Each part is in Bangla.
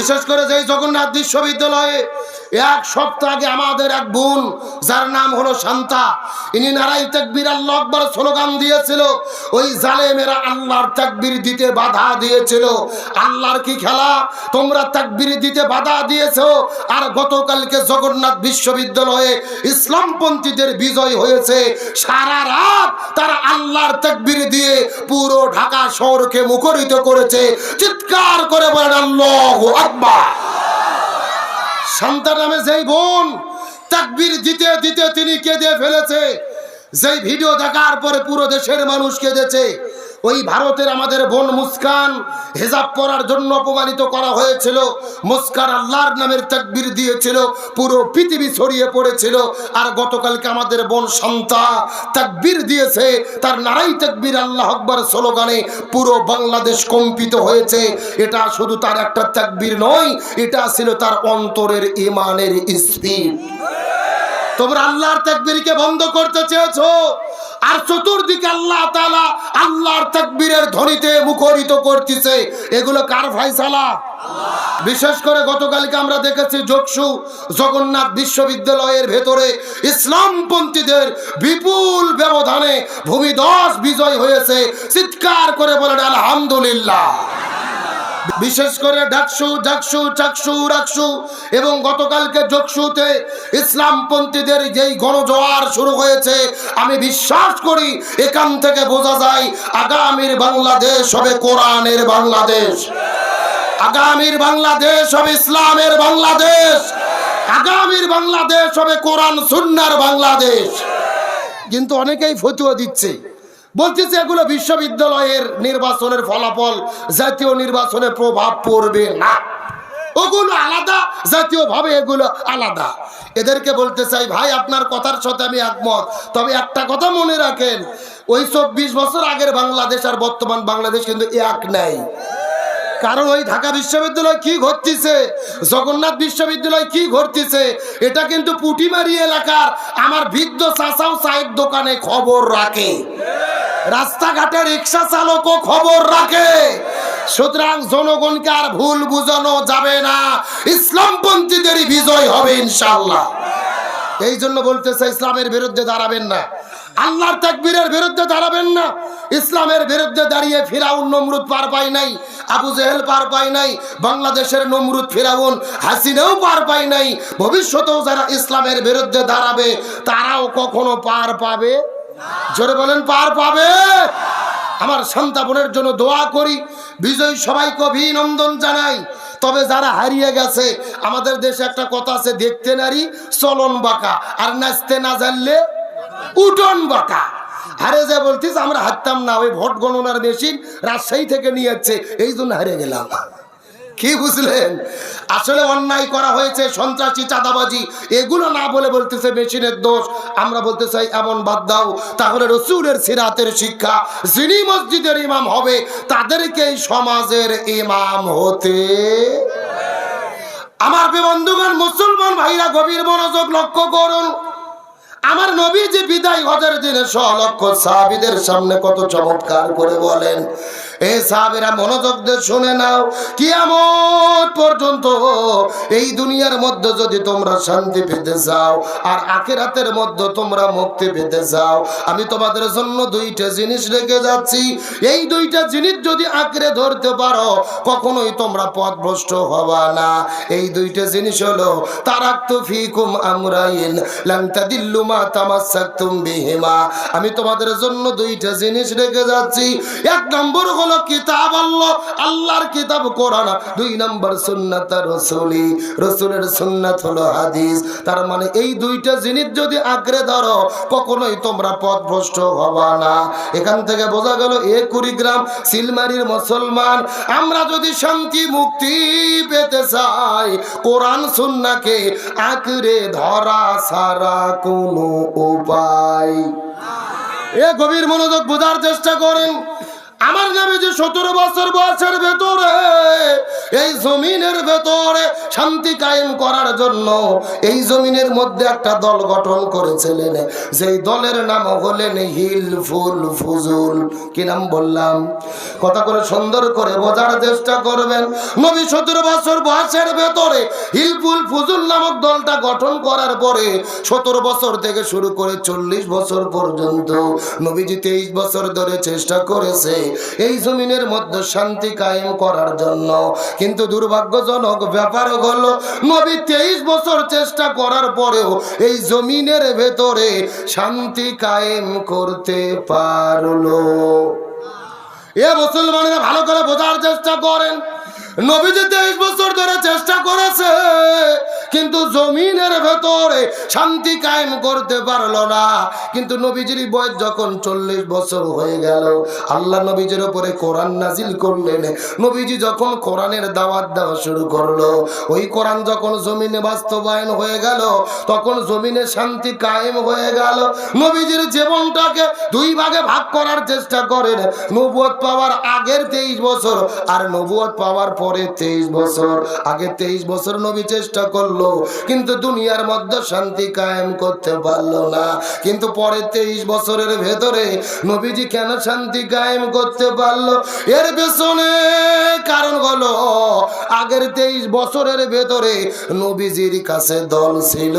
বিশেষ করে যেই জগন্নাথ বিশ্ববিদ্যালয়ে এক সপ্তাহ আগে আমাদের এক বোন যার নাম হলো শান্তা, ইনি নারাই তাকবীর আল্লাহু আকবার স্লোগান দিয়েছিল। ওই জালেমেরা আল্লাহর তাকবীর দিতে বাধা দিয়েছিল। আল্লাহর কি খেলা, তোমরা তাকবীর দিতে বাধা দিয়েছো, আর গতকালকে জগন্নাথ বিশ্ববিদ্যালয়ে ইসলামপন্থীদের বিজয় হয়েছে। সারা রাত তারা আল্লাহর তাকবীর দিয়ে পুরো ঢাকা শহরকে মুখরিত করেছে। চিৎকার করে বলেন আল্লাহু আকবার। শান্তা নামে যেই বোন তাকবীর দিতে দিতে তিনি কেঁদে ফেলেছে, যেই ভিডিও দেখার পরে পুরো দেশের মানুষ কেঁদেছে। ওই ভারতের আমাদের বোন মুস্কান, হিজাব পরার জন্য অপমানিত করা হয়েছিল, মুস্কান আল্লাহর নামের তাকবীর দিয়েছিল, পুরো পৃথিবী ছড়িয়ে পড়েছিল। আর গতকালকে আমাদের বোন শান্তা তাকবীর দিয়েছে, তার নারাই তাকবীর আল্লাহু আকবার স্লোগানে পুরো বাংলাদেশ কম্পিত হয়েছে। এটা শুধু তার একটা তাকবীর নয়, এটা ছিল তার অন্তরের ঈমানের স্পিড। তোমরা আল্লাহর তাকবীরকে বন্ধ করতে চেয়েছো, আর চতুর্দিকে আল্লাহ তাআলা আল্লাহর তাকবীরের ধ্বনিতে মুখরিত করতেছে। এগুলো কার ফয়সালা? বিশেষ করে গতকালকে আমরা দেখেছি যোগসু জগন্নাথ বিশ্ববিদ্যালয়ের ভেতরে ইসলামপন্থীদের বিপুল ব্যবধানে ভূমিধস বিজয় হয়েছে। চিৎকার করে বলেন আলহামদুলিল্লাহ। বিশেষ করে ডাকসু, জাকসু, চাকসু, রাকসু এবং গতকালকে যোগসুতে ইসলামপন্থীদের যেই গণজোয়ার শুরু হয়েছে, আমি বিশ্বাস করি এখান থেকে বোঝা যায় আগামীর বাংলাদেশ হবে কোরআনের বাংলাদেশ, আগামীর বাংলাদেশ হবে ইসলামের বাংলাদেশ, আগামীর বাংলাদেশ হবে কোরআন সুন্নাহর বাংলাদেশ। কিন্তু অনেকেই ফতোয়া দিচ্ছে, বলতেছে এগুলো বিশ্ববিদ্যালয়ের নির্বাচনের ফলাফল, জাতীয় নির্বাচনে প্রভাব পড়বে না, ওগুলো আলাদা, জাতীয়ভাবে এগুলো আলাদা। এদেরকে বলতে চাই, ভাই আপনার কথার সাথে আমি একমত, তবে একটা কথা মনে রাখেন, ওই 24 বছর আগের বাংলাদেশ আর বর্তমান বাংলাদেশ কিন্তু এক নাই। কারণ ওই ঢাকা বিশ্ববিদ্যালয় কি ঘটতেছে, জগন্নাথ বিশ্ববিদ্যালয় কি ঘটতেছে, এটা কিন্তু পুটিমারি এলাকার আমার বৃদ্ধ চাচাও চায়ের দোকানে খবর রাখে, রাস্তাঘাটে রিক্সা চালকও খবর রাখে। সুতরাং জনগণকে আর ভুল বুঝানো যাবে না, ইসলামপন্থীদেরই বিজয় হবে ইনশাআল্লাহ। এই জন্য বলতে চাই, ইসলামের বিরুদ্ধে দাঁড়াবেন না, আল্লাহর তাকবীরের বিরুদ্ধে দাঁড়াবেন না। ইসলামের বিরুদ্ধে দাঁড়িয়ে ফিরাউন নমরুদ পার পায় নাই, আবু জেহেল পার পায় নাই, বাংলাদেশের নমরুদ ফিরাউন হাসিনাও পার পায় নাই। ভবিষ্যতেও যারা ইসলামের বিরুদ্ধে দাঁড়াবে তারাও কখনো পার পাবে, জোরে বলেন পার পাবে। আমার শান্তা বোনের জন্য দোয়া করি, বিজয় সবাইকে অভিনন্দন জানাই। তবে যারা হারিয়ে গেছে, আমাদের দেশে একটা কথা আছে, দেখতে নারী চলন বাঁকা, আর নাচতে না জানলে উঠন বাঁকা। হারে যে বলতিস আমরা হারতাম না, ওই ভোট গণনার মেশিন রাজশাহী থেকে নিয়ে যাচ্ছে, এই জন্য হারে গেলাম। কি বুঝলেন? আসলে অন্যায় করা হয়েছে, সন্ত্রাসী, চাঁদাবাজি, এগুলো না বলে বলতেছে মেশিনের দোষ। আমরা বলতে চাই এমন বাদ দাও। তাহলে রসুলের সিরাতের শিক্ষা, যিনি মসজিদের ইমাম হবে তাদেরকেই সমাজের ইমাম হতে। আমার বন্ধুগণ, মুসলমান ভাইরা গভীর মনোযোগ লক্ষ্য করুন। আমার নবী যে বিদায় হজের দিনে 100 লক্ষ সাহাবীদের সামনে কত চমৎকার করে বলেন, এই সাহাবীরা মনোযোগ দিয়ে শুনে নাও, কিয়ামত পর্যন্ত এই দুনিয়ার মধ্যে যদি তোমরা শান্তি পেতে চাও আর আখিরাতের মধ্যে তোমরা মুক্তি পেতে চাও, আমি তোমাদের জন্য 2টা জিনিস রেখে যাচ্ছি। এই 2টা জিনিস যদি আঁকড়ে ধরতে পারো, কখনোই তোমরা পথভ্রষ্ট হবা না। এই 2টা জিনিস হলো, তারাকতু ফিকুম আমরাইন লান তাদিল্লু মা তামাসসাকতুম বিহিমা। আমি তোমাদের জন্য 2টা জিনিস রেখে যাচ্ছি। 1 নম্বর হলো কিতাব আল্লাহ, আল্লাহর কিতাব কোরআন। 2 নম্বর সুন্নাত রাসূলি, রাসূলের সুন্নাত হলো হাদিস। তার মানে এই 2টা জিনিস যদি আঁকড়ে ধরো, কখনোই তোমরা পথভ্রষ্ট হবা না। এখান থেকে বোঝা গেল, 1 কুড়িগ্রাম সিলমারির মুসলমান, আমরা যদি শান্তি মুক্তি পেতে চাই, কোরআন সুন্নাহকে আঁকড়ে ধরা ছাড়া কোনো উপায়। এ গভীর মনোযোগ বোঝার চেষ্টা করেন। আমার নবীজি 17 বছর বয়সের ভেতরে এই জমিনের ভেতরে শান্তি কায়েম করার জন্য এই জমিনের মধ্যে একটা দল গঠন করেছিলেন, যেই দলের নাম হলেন হিলফুল ফুজুল। কি নাম বললাম? কথা করে সুন্দর করে বোঝার চেষ্টা করবেন। নবী 17 বছর বয়সের ভেতরে হিলফুল ফুজুল নামক দলটা গঠন করার পরে 17 বছর থেকে শুরু করে 40 বছর পর্যন্ত নবীজি 23 বছর ধরে চেষ্টা করেছে এই জমিনের মধ্যে শান্তি কায়েম করার জন্য। কিন্তু দুর্ভাগ্যজনক ব্যাপার হলো নবী 23 বছর চেষ্টা করার পরেও এই জমিনের ভেতরে শান্তি কায়েম করতে পারলো। এ মুসলমানেরা ভালো করে বোঝার চেষ্টা করেন, নবীজি 23 বছর ধরে চেষ্টা করেছে কিন্তু জমিনের ভেতরে শান্তি কায়েম করতে পারলো না। কিন্তু নবীজির বয়স যখন 40 বছর হয়ে গেল, আল্লাহ নবীজির উপরে কোরআন নাজিল করলেন। নবীজি যখন কোরআনের দাওয়াত দেওয়া শুরু করলো, ওই কোরআন যখন জমিনে বাস্তবায়ন হয়ে গেল, তখন জমিনে শান্তি কায়েম হয়ে গেল। নবীজির জীবনটাকে দুই ভাগে ভাগ করার চেষ্টা করেন, নবুয়ত পাওয়ার আগের 23 বছর আর নবুয়ত পাওয়ার পরে 23 বছর। আগে 23 বছর নবী চেষ্টা করলো কিন্তু দুনিয়ার মধ্যে শান্তি কায়েম করতে পারলো না। কিন্তু পরে 23 বছরের ভেতরে নবীজি কেন শান্তি কায়েম করতে পারলো? এর পেছনে কারণ হলো আগের 23 বছরের ভেতরে নবীজির কাছে দল ছিল,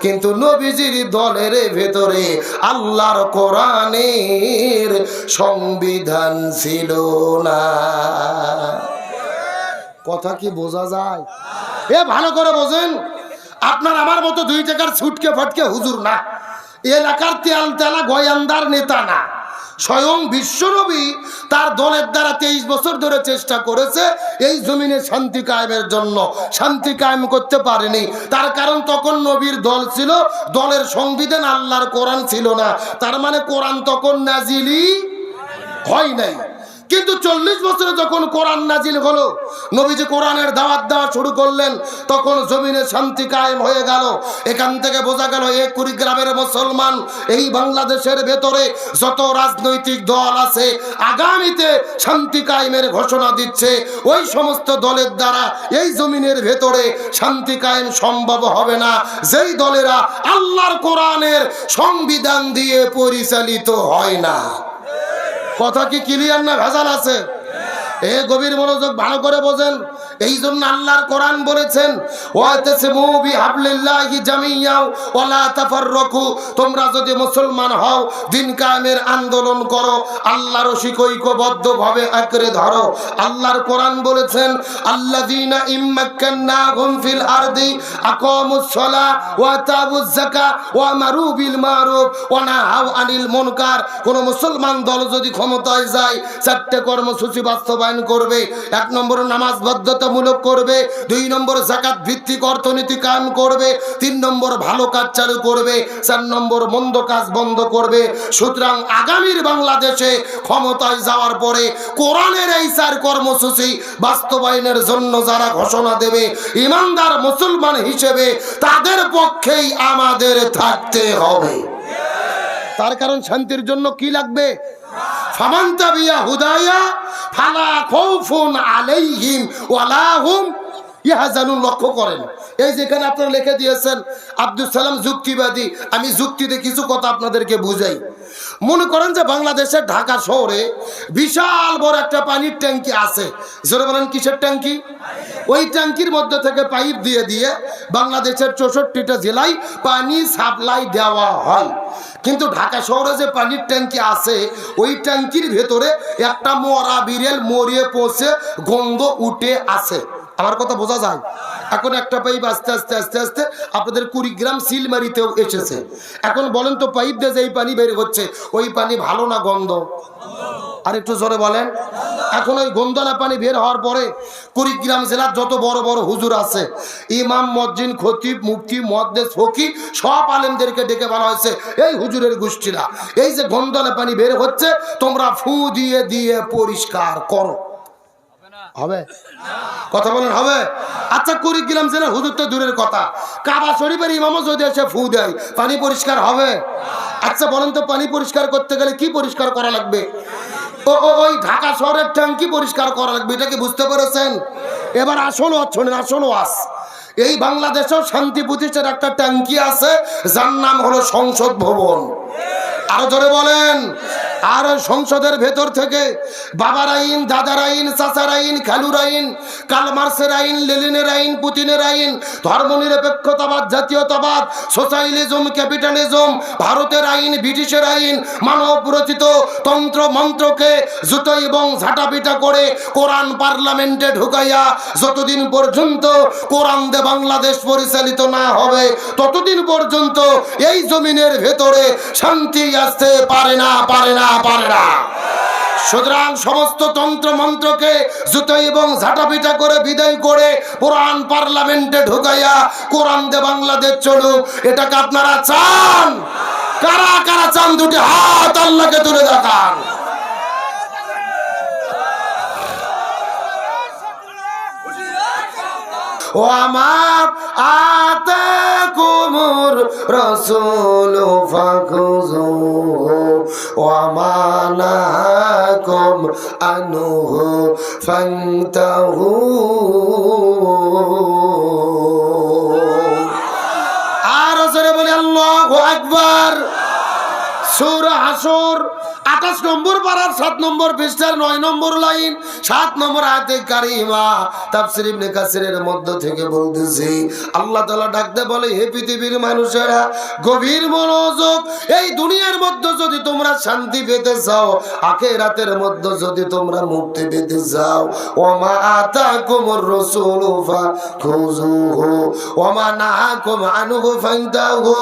কিন্তু নবীজির দলের ভেতরে আল্লাহর কোরআনের সংবিধান ছিল না। কথা কি বোঝা যায়? এ ভালো করে বোঝেন, আপনার আমার মতো 2 টাকার ছুটকে ফটকে হুজুর না, এলাকার তেল তেলা গয়ান্দার নেতা না। স্বয়ং বিশ্বনবী তার দলের দ্বারা 23 বছর ধরে চেষ্টা করেছে এই জমিনে শান্তি কায়েমের জন্য, শান্তি কায়েম করতে পারেনি। তার কারণ তখন নবীর দল ছিল, দলের সংবিধান আল্লাহর কোরআন ছিল না। তার মানে কোরআন তখন নাজিলই হয় নাই। কিন্তু 40 বছরে যখন কোরআন নাজিল হলো, নবীজি কোরআনের দাওয়াত দেওয়া শুরু করলেন, তখন জমিনে শান্তি কায়েম হয়ে গেল। এখান থেকে বোঝা গেল এই কুড়িগ্রামের মুসলমান, এই বাংলাদেশের ভেতরে যত রাজনৈতিক দল আছে আগামীতে শান্তি কায়েমের ঘোষণা দিচ্ছে, ওই সমস্ত দলের দ্বারা এই জমিনের ভেতরে শান্তি কায়েম সম্ভব হবে না, যেই দলেরা আল্লাহর কোরআনের সংবিধান দিয়ে পরিচালিত হয় না। কথা কি ক্লিয়ার না ভেজাল আছে? এ গভীর মনোযোগ ভালো করে বোঝেন। এই জন্য আল্লাহর কোরআন বলেছেন, ওয়াতাসিমু বিহাবলিল্লাহি জামিয়াও ওয়ালা তাফাররাকু, তোমরা যদি মুসলমান হও দিন কায়েমের আন্দোলন করো, আল্লাহর ঐক্যবদ্ধভাবে আঁকড়ে ধরো। আল্লাহর কোরআন বলেছেন, আল্লাযীনা ইম্মাক্কান্নাহুম ফিল আরদি আকামুস সালাহ ওয়া আতাউজ যাকাত ওয়া আমারু বিল মারুফ ওয়া নাহাউ আনিল মুনকার। কোন মুসলমান দল যদি ক্ষমতায় যায় 4টে কর্মসূচি বাস্তবায়ন করবে। 1 নম্বর নামাজ বাধ্যতামূলক করবে, 2 নম্বর যাকাত ভিত্তিক অর্থনীতি কায়েম করবে, 3 নম্বর ভালো কাজ চালু করবে, 4 নম্বর মন্দ কাজ বন্ধ করবে। সুতরাং আগামীর বাংলাদেশে ক্ষমতায় যাওয়ার পরে কোরআনের এই 4 কর্মসূচি বাস্তবায়নের জন্য যারা ঘোষণা দেবে, ইমানদার মুসলমান হিসেবে তাদের পক্ষেই আমাদের থাকতে হবে। তার কারণ শান্তির জন্য কি লাগবে? ফামান তাবিয়া হুদায়া ফালা খাউফুন আলাইহিম ওয়ালা হুম ইয়াহজানুন। লক্ষ্য করেন, এই যেখানে আপনারা লিখে দিয়েছেন আব্দুল সালাম যুক্তিবাদী, আমি যুক্তিতে কিছু কথা আপনাদেরকে বুঝাই। মনে করেন যে বাংলাদেশের ঢাকা শহরে বিশাল বড় একটা পানির ট্যাঙ্কি আছে। জোরে বলেন, কিসের ট্যাঙ্কি? ওই ট্যাঙ্কির মধ্যে থেকে পাইপ দিয়ে দিয়ে বাংলাদেশের 64টা জেলায় পানি সাপ্লাই দেওয়া হয়। কিন্তু ঢাকা শহরে যে পানির ট্যাঙ্কি আছে, ওই ট্যাঙ্কির ভেতরে একটা মরা বিড়াল মরিয়ে পচে গন্ধ উঠে আছে। আমার কথা বোঝা যায়? এখন একটা পাইপ আস্তে আস্তে আস্তে আস্তে আপনাদের কুড়িগ্রাম সিলমারিতেও এসেছে। এখন বলেন তো, পাইপ দিয়ে যে পানি বের হচ্ছে, ওই পানি ভালো না গন্ধ? আর একটু জোরে বলেন। এখন ওই গন্ধনা পানি বের হওয়ার পরে কুড়িগ্রাম জেলার যত বড় বড় হুজুর আছে, ইমাম, মজ্জিন, খতিব, মুফতি, মুহাদ্দিস, ফকিহ, সব আলেমদেরকে ডেকে বলা হয়েছে, এই হুজুরের গোষ্ঠীরা, এই যে গন্ধনা পানি বের হচ্ছে তোমরা ফু দিয়ে দিয়ে পরিষ্কার করো। হবে? কথা বলেন, হবে? আচ্ছা, কুড়িগ্রাম জেলার হুজুর তো দূরের কথা, কাবা শরীফের ইমামও যদি এসে ফু দেয়, পানি পরিষ্কার হবে? আচ্ছা বলেন তো, পানি পরিষ্কার করতে গেলে কি পরিষ্কার করা লাগবে? ওই ঢাকা শহরের ট্যাঙ্কি পরিষ্কার করা লাগবে, এটা কি বুঝতে পেরেছেন? এবার আসল শোনেন, আসল ওয়াজ। এই বাংলাদেশেও শান্তি প্রতিষ্ঠার একটা ট্যাঙ্কি আছে, যার নাম হলো সংসদ ভবন। আরো জোরে বলেন। আর সংসদের ভেতর থেকে বাবার আইন, দাদার আইন, চাচার আইন, খালুর আইন, কার্ল মার্ক্সের আইন, লেনিনের আইন, পুতিনের আইন, ধর্মনিরপেক্ষতাবাদ, জাতীয়তাবাদ, সোশ্যালিজম, ক্যাপিটালিজম, ভারতের আইন, ব্রিটিশের আইন, মানব রচিত তন্ত্র মন্ত্রকে জুতো এবং ঝাঁটাপিটা করে কোরআন পার্লামেন্টে ঢুকাইয়া যতদিন পর্যন্ত কোরআন দিয়ে বাংলাদেশ পরিচালিত না হবে ততদিন পর্যন্ত এই জমিনের ভেতরে শান্তি আসতে পারে না, পারে না, পারে না। সুতরাং সমস্ত তন্ত্র মন্ত্রকে জুতো এবং ঝাঁটাপিটা করে বিদায় করে কোরআন পার্লামেন্টে ঢুকাইয়া কোরআন দিয়ে বাংলাদেশ চলুক, এটাকে আপনারা চান? কারা কারা চান? দুটি হাত আল্লাহকে তুলে দেখান। ও আমার আতে কুমুর রসুল ফাকুজু ও আমানাকুম আনুহু ফান্তাহু। আর জোরে বলি আল্লাহু আকবার। সূরা হাসর 28 নম্বর পারার 7 নম্বর পৃষ্ঠার 9 নম্বর লাইন 7 নম্বর আয়াতে কারিমা তাফসীর ইবনে কাসিরের মধ্য থেকে বলতেছি, আল্লাহ তাআলা ডাকতে বলে, হে পৃথিবীর মানুষেরা গভীর মনোযোগ। এই দুনিয়ার মধ্যে যদি তোমরা শান্তি পেতে চাও, আখিরাতের মধ্যে যদি তোমরা মুক্তি পেতে চাও, ওমা আতাকুমুর রাসূলু ফাখুযুহু ওমা নাহাকুম আনহু ফান্তাহু।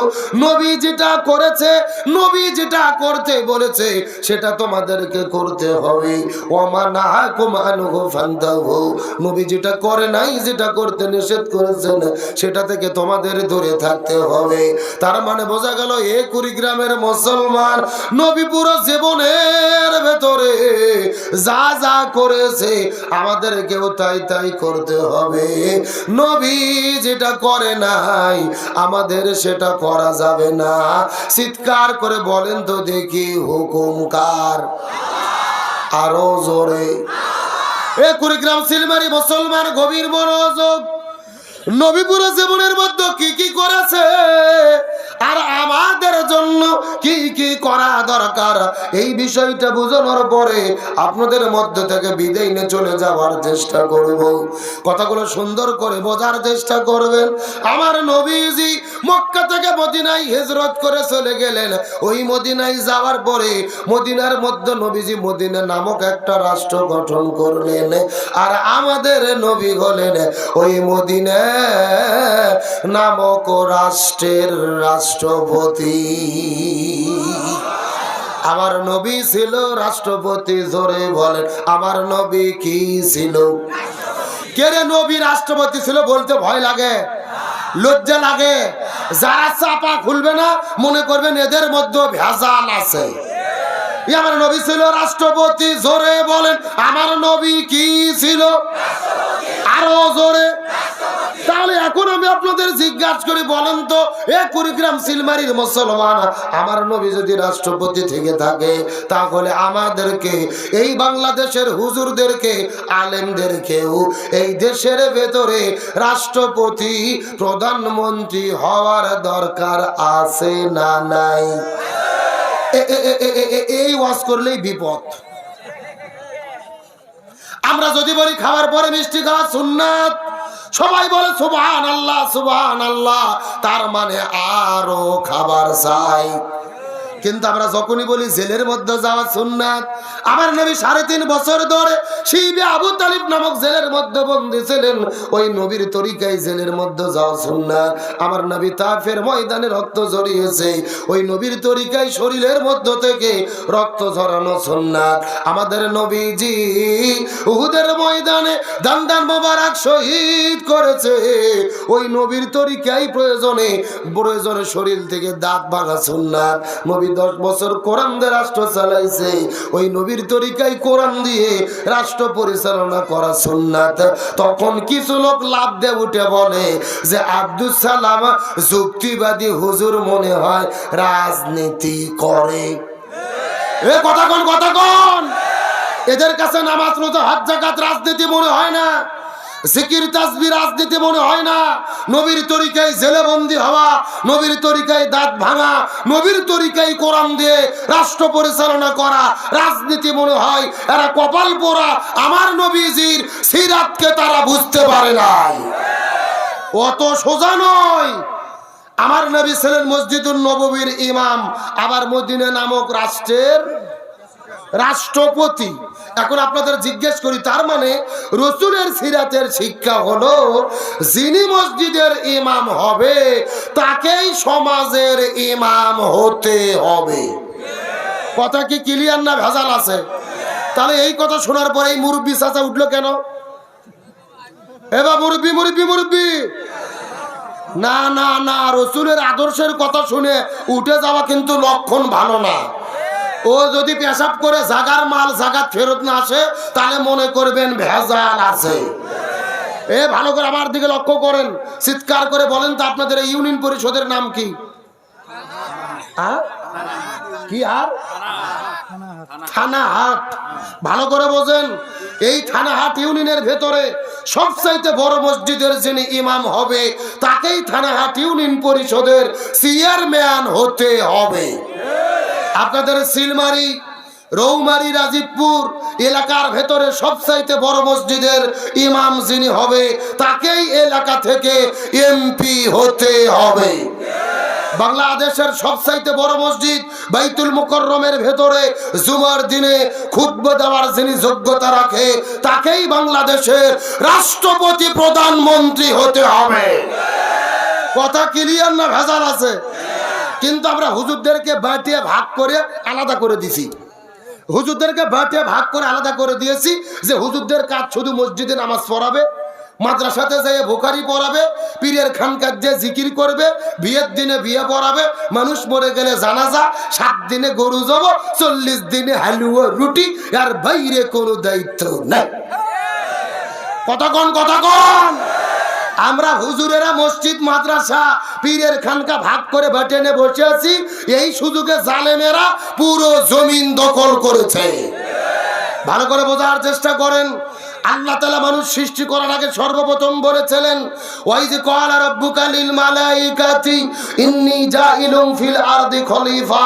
নবী যেটা করেছে, নবী যেটা করতে বলেছে সেটা তোমাদেরকে করতে হবে। ওমা নাহাকুম আনহু ফান্তাহু। নবী যেটা করে নাই, যেটা করতে নিষেধ করেছেন, সেটা থেকে তোমাদের দূরে থাকতে হবে। তার মানে বোঝা গেল এ কুড়িগ্রামের মুসলমান নবী পুরো জীবনের ভেতরে যা যা করেছে আমাদেরকেও তাই তাই করতে হবে। নবী যেটা করে নাই আমাদের সেটা করা যাবে না। চিৎকার করে বলেন তো দেখি, হুকুম কার? আরো জোরে। এ কুড়িগ্রাম সিলমারি মুসলমান গভীর মনোযোগ। নবী পুরো জীবনের মধ্যে কি কি করেছে আর আমাদের জন্য কি কি করা দরকার, এই বিষয়টা বোঝানোর পরে আপনাদের মধ্যে থেকে বিদায় নিয়ে চলে যাওয়ার চেষ্টা করব। কথাগুলো সুন্দর করে বোঝার চেষ্টা করবেন। আমার নবীজি মক্কা থেকে মদিনায় হিজরত করে চলে গেলেন। ওই মদিনায় যাওয়ার পরে মদিনার মধ্যে নবীজি মদিনা নামক একটা রাষ্ট্র গঠন করলেন। আর আমাদের নবী হলেন ওই মদিনা নামক রাষ্ট্রের রাষ্ট্রপতি। আমার নবী ছিল রাষ্ট্রপতি। জোরে বলেন, আমার নবী কি ছিল? কে রে নবী রাষ্ট্রপতি ছিল বলতে ভয় লাগে, লজ্জা লাগে? যারা চাপা খুলবে না মনে করবেন এদের মধ্যে ভেজাল আছে। আমার নবী ছিল রাষ্ট্রপতি। জোরে বলেন, আমার নবী কি ছিল? আরো জোরে। তাহলে এখন আমি আপনাদের জিজ্ঞাসা করি, বলেন তো এ কুড়িগ্রাম সিলমারির মুসলমান, আমার নবী যদি রাষ্ট্রপতি থেকে থাকে তাহলে আমাদেরকে, এই বাংলাদেশের হুজুরদেরকে, আলেমদেরকেও এই দেশের ভেতরে রাষ্ট্রপতি, প্রধানমন্ত্রী হওয়ার দরকার আছে না নাই? এই ওয়াজ করলেই বিপদ। আমরা যদি বলি খাওয়ার পরে মিষ্টি খাওয়া সুন্নাত, সবাই বলে সুবহানাল্লাহ সুবহানাল্লাহ, তার মানে আরো খাবার চাই। কিন্তু আমরা যখনই বলি জেলের মধ্যে যাওয়া সুন্নাত, আমার নবী 3.5 বছর ধরে শিবে আবু তালিব নামক জেলের মধ্যে বন্দী ছিলেন। ওই নবীর তরিকায় জেলের মধ্যে যাওয়া সুন্নাত। আমার নবী তাফের ময়দানে রক্ত ঝরিয়েছে, ওই নবীর তরিকায় শরীরের মধ্য থেকে রক্ত ঝরানো সুন্নাত। আমাদের নবীজি উহুদের ময়দানে দান্দান মোবারক শহীদ করেছে, ওই নবীর তরিকায় প্রয়োজনে শরীর থেকে দাঁত ভাঙা সুন্নাত। নবী 10 বছর কোরআন দিয়ে রাষ্ট্র চালাইছে, ওই নবীর তরিকায় কোরআন দিয়ে রাষ্ট্র পরিচালনা করা সুন্নাত। তখন কিছু লোক লাভ দিয়ে উঠে বলে যে আব্দুল সালাম যুক্তিবাদী হুজুর, মনে হয় রাজনীতি করে। এ কথা কোন এদের কাছে নামাজ রোজা হজ যাকাত রাজনীতি মনে হয় না, জিকির তাসবিহ রাজনীতি মনে হয় না, নবীর তরিকায় জেলে বন্দী হওয়া, নবীর তরিকায় দাঁত ভাঙা, নবীর তরিকায় কোরআন দিয়ে রাষ্ট্র পরিচালনা করা রাজনীতি মনে হয়। এরা কপাল পোড়া, আমার নবীজির সিরাতকে তারা বুঝতে পারে নাই। অত সোজা নয়। আমার নবী ছিলেন মসজিদুন নববীর ইমাম, আবার মদিনা নামক রাষ্ট্রের রাষ্ট্রপতি। এখন আপনাদের জিজ্ঞেস করি, তার মানে রসুলের সিরাতের শিক্ষা হলো যিনি মসজিদের ইমাম হবে তাকেই সমাজের ইমাম হতে হবে। কথা কি ক্লিয়ার না ভেজাল আছে? তাহলে এই কথা শোনার পরে এই মুরব্বী চাচা উঠলো কেন? এবার মুরব্বী মুরব্বী মুরব্বী, না না না, রসুলের আদর্শের কথা শুনে উঠে যাওয়া কিন্তু লক্ষণ ভালো না। ও যদি পেশাব করে জাগার মাল জাগাত ফেরত না আসে তাহলে মনে করবেন ভেজাল আছে। এ ভালো করে আমার দিকে লক্ষ্য করেন, চিৎকার করে বলেন তো আপনাদের এই ইউনিয়ন পরিষদের নাম কি? কি হাট? থানাহাট। ভালো করে বোঝেন, এই থানাহাট ইউনিয়নের ভেতরে সবচাইতে বড় মসজিদের যিনি ইমাম হবে তাকেই থানাহাট ইউনিয়ন পরিষদের চেয়ারম্যান হতে হবে। আপনাদের সিলমারি, রৌমারি, রাজীবপুর এলাকার ভেতরে সবচাইতে বড় মসজিদের ইমাম যিনি হবে তাকেই এলাকা থেকে এমপি হতে হবে। বাংলাদেশের সবচাইতে বড় মসজিদ বাইতুল মুকাররমের ভেতরে জুমার দিনে খুতবা দেওয়ার যিনি যোগ্যতা রাখে তাকেই বাংলাদেশের রাষ্ট্রপতি প্রধানমন্ত্রী হতে হবে। কথা ক্লিয়ার না ভেজাল আছে? কিন্তু আমরা হুজুরদেরকে বাটিয়ে ভাগ করে আলাদা করে দিছি। হুজুরদেরকে বাটিয়ে ভাগ করে আলাদা করে দিয়েছি যে হুজুরদের কাজ শুধু মসজিদে নামাজ পড়াবে, মাদ্রাসাতে যেয়ে বুখারি পড়াবে, পীরের খানকার দিয়ে জিকির করবে, বিয়ের দিনে বিয়ে পড়াবে, মানুষ মরে গেলে জানাজা, 7 দিনে গরু জব, 40 দিনে হালুয়া রুটি, আর বাইরে কোনো দায়িত্ব নাই। কথা কন, কথা কন। আমরা হুজুরেরা মসজিদ মাদ্রাসা পীরের খানকা ভাগ করে বেটেনে বসে আছি, এই সুযোগে জালেমেরা পুরো জমিন দখল করেছে। ভালো করে বোঝার চেষ্টা করেন। আল্লাহ তাআলা মানুষ সৃষ্টি করার আগে সর্বপ্রথম বলেছিলেন, ওয়াইজ ক্বালা রাব্বুকা লিল মালাইকাতি ইন্নী জাইলুন ফিল আরদি খলিফা।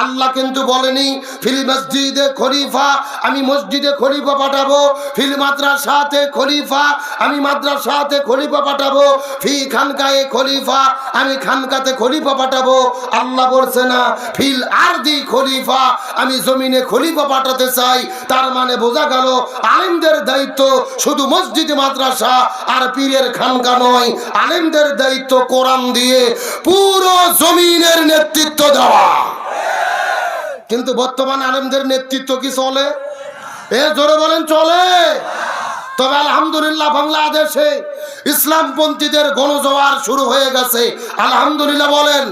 আল্লাহ কিন্তু বলেনি ফিল মসজিদে খলিফা, আমি মসজিদে খলিফা পাঠাবো, ফিল মাদ্রাসাতে খলিফা, আমি মাদ্রাসাতে খলিফা পাঠাবো, ফি খানকায়ে খলিফা, আমি খানকাতে খলিফা পাঠাবো। আল্লাহ বলছে না ফিল আরদি খলিফা, আমি জমিনে খলিফা পাঠাতে চাই। তার মানে বোঝা গেল আলেমদের দায়িত্ব শুধু মসজিদ মাদ্রাসা আর পীরের খানকা নয়, আলেমদের দায়িত্ব কোরআন দিয়ে পুরো জমিনের নেতৃত্ব দেওয়া। কিন্তু বর্তমান আলেমদের নেতৃত্ব কি চলে? এ জোরে বলেন, চলে? তবে আলহামদুলিল্লাহ বাংলাদেশে ইসলামপন্থীদের গণজোয়ার শুরু হয়ে গেছে। আলহামদুলিল্লাহ বলেন।